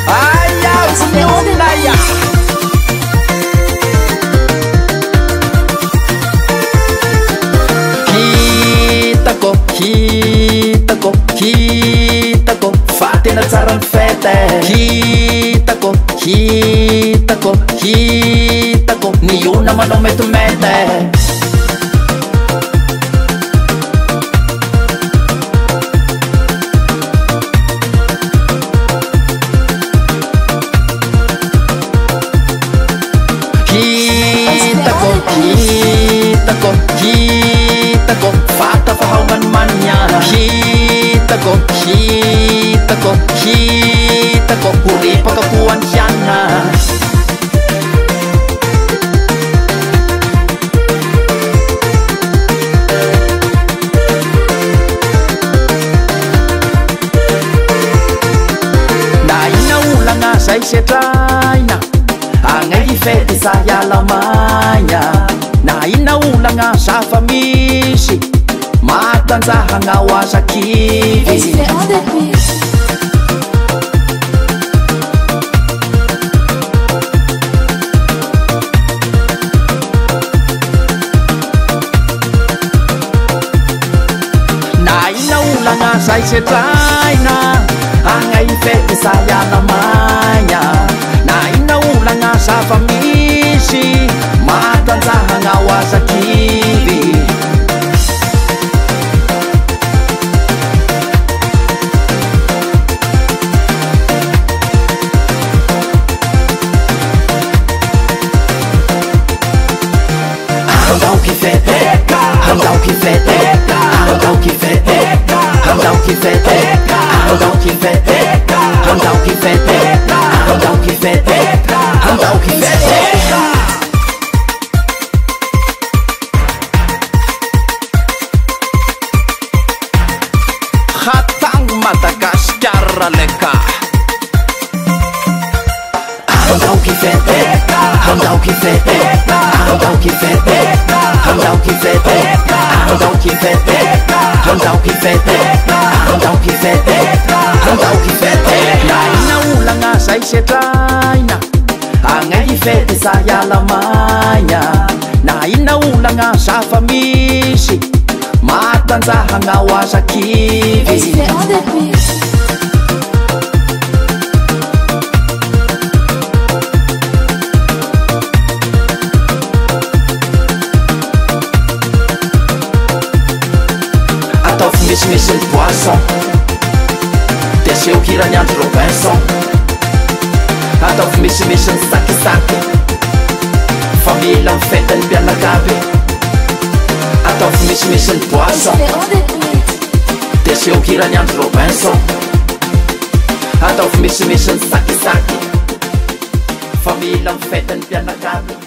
Ayaw sumyunaya Hitako fatina tsara ny fety Hitako ny ona manao metimety Hitako fata fa haumanmanya Hitako uripaka kuanjana Na ina ulanga sa isetraina Angai fety sa yalamanya Na ina ulanga sa famisi Matanzahana asa kivy Na ina ulanga sa isetraina Angai fety sa yalamanya Na ina ulanga sa famisi Matanzahana asa kivy Handau que feteca, handau que feteca, handau que feteca, handau que feteca, handau que feteca, handau que feteca, handau que feteca, handau que feteca. Hatang Madagascar leka. Handau que feteca, handau que feteca, handau que feteca, handau que feteca, handau que feteca, handau que feteca, handau que feteca, handau que feteca. Na ina ulanga sa isetraina Angai fety sa yalamanya Na ina ulanga sa famisi Matanzahana asa kivy Misy ny poisson Deseo hirany andro Robinson Ataovy misimisy ny sakisaky Fa mila mifety ny mpianakaby Ataovy misimisy ny poisson Deseo hirany andro Robinson Ataovy misimisy ny sakisaky Fa mila mifety ny mpianakaby